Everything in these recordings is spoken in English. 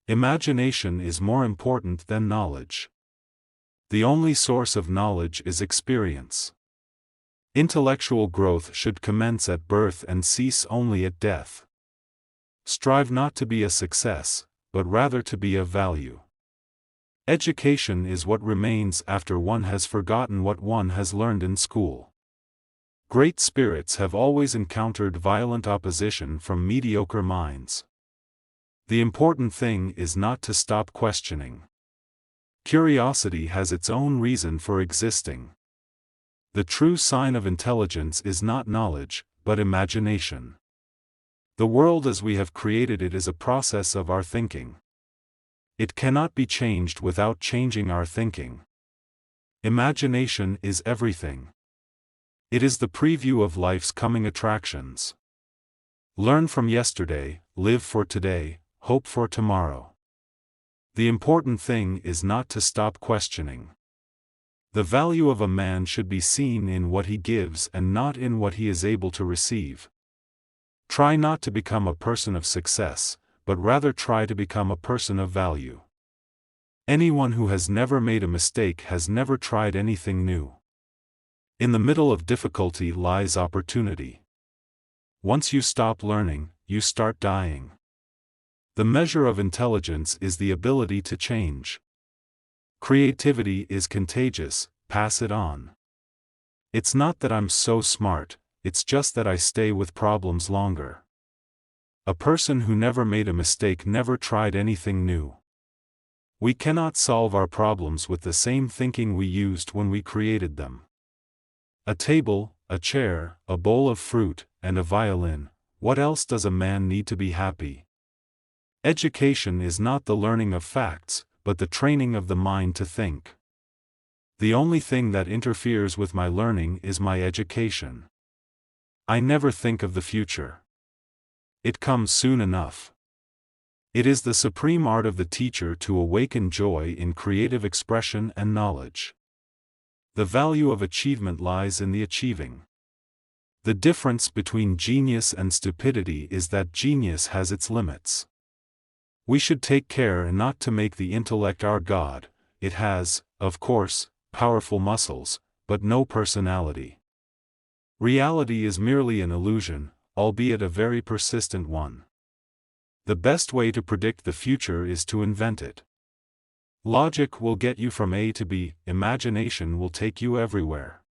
Imagination is more important than knowledge. The only source of knowledge is experience. Intellectual growth should commence at birth and cease only at death. Strive not to be a success, but rather to be of value. Education is what remains after one has forgotten what one has learned in school. Great spirits have always encountered violent opposition from mediocre minds. The important thing is not to stop questioning. Curiosity has its own reason for existing. The true sign of intelligence is not knowledge, but imagination. The world as we have created it is a process of our thinking. It cannot be changed without changing our thinking. Imagination is everything. It is the preview of life's coming attractions. Learn from yesterday, live for today, hope for tomorrow. The important thing is not to stop questioning. The value of a man should be seen in what he gives and not in what he is able to receive. Try not to become a person of success, but rather try to become a person of value. Anyone who has never made a mistake has never tried anything new. In the middle of difficulty lies opportunity. Once you stop learning, you start dying. The measure of intelligence is the ability to change. Creativity is contagious, pass it on. It's not that I'm so smart, it's just that I stay with problems longer. A person who never made a mistake never tried anything new. We cannot solve our problems with the same thinking we used when we created them. A table, a chair, a bowl of fruit, and a violin, what else does a man need to be happy? Education is not the learning of facts, but the training of the mind to think. The only thing that interferes with my learning is my education. I never think of the future. It comes soon enough. It is the supreme art of the teacher to awaken joy in creative expression and knowledge. The value of achievement lies in the achieving. The difference between genius and stupidity is that genius has its limits. We should take care not to make the intellect our god. It has, of course, powerful muscles, but no personality. Reality is merely an illusion, albeit a very persistent one. The best way to predict the future is to invent it. Logic will get you from A to B, imagination will take you everywhere.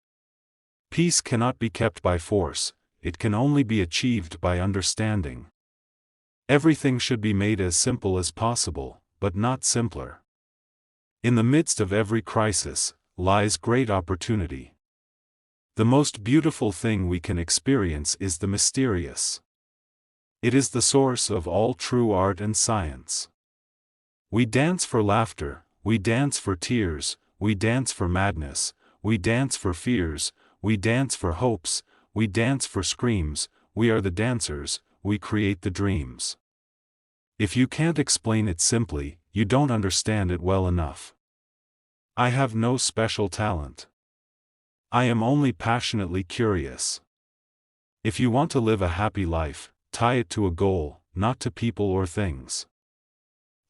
Peace cannot be kept by force, it can only be achieved by understanding. Everything should be made as simple as possible, but not simpler. In the midst of every crisis, lies great opportunity. The most beautiful thing we can experience is the mysterious. It is the source of all true art and science. We dance for laughter, we dance for tears, we dance for madness, we dance for fears, we dance for hopes, we dance for screams, we are the dancers, we create the dreams. If you can't explain it simply, you don't understand it well enough. I have no special talent. I am only passionately curious. If you want to live a happy life, tie it to a goal, not to people or things.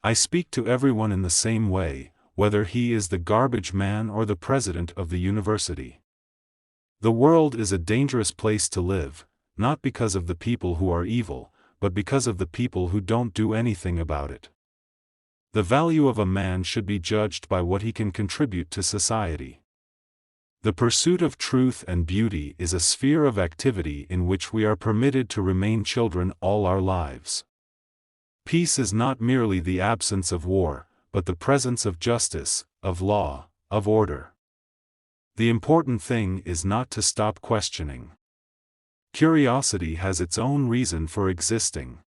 I speak to everyone in the same way, whether he is the garbage man or the president of the university. The world is a dangerous place to live, not because of the people who are evil, but because of the people who don't do anything about it. The value of a man should be judged by what he can contribute to society. The pursuit of truth and beauty is a sphere of activity in which we are permitted to remain children all our lives. Peace is not merely the absence of war, but the presence of justice, of law, of order. The important thing is not to stop questioning. Curiosity has its own reason for existing.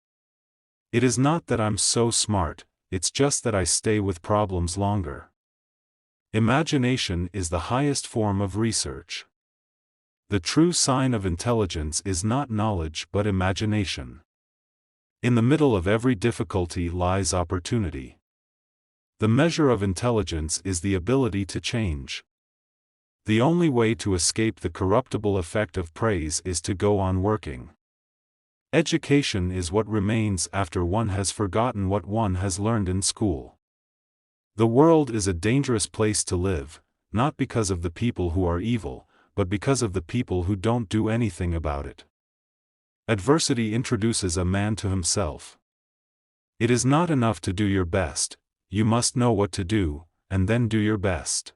It is not that I'm so smart, it's just that I stay with problems longer. Imagination is the highest form of research. The true sign of intelligence is not knowledge but imagination. In the middle of every difficulty lies opportunity. The measure of intelligence is the ability to change. The only way to escape the corruptible effect of praise is to go on working. Education is what remains after one has forgotten what one has learned in school. The world is a dangerous place to live, not because of the people who are evil, but because of the people who don't do anything about it. Adversity introduces a man to himself. It is not enough to do your best, you must know what to do, and then do your best.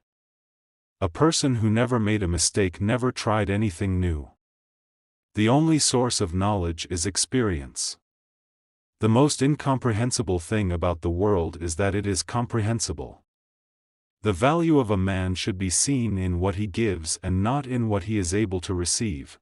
A person who never made a mistake never tried anything new. The only source of knowledge is experience. The most incomprehensible thing about the world is that it is comprehensible. The value of a man should be seen in what he gives and not in what he is able to receive.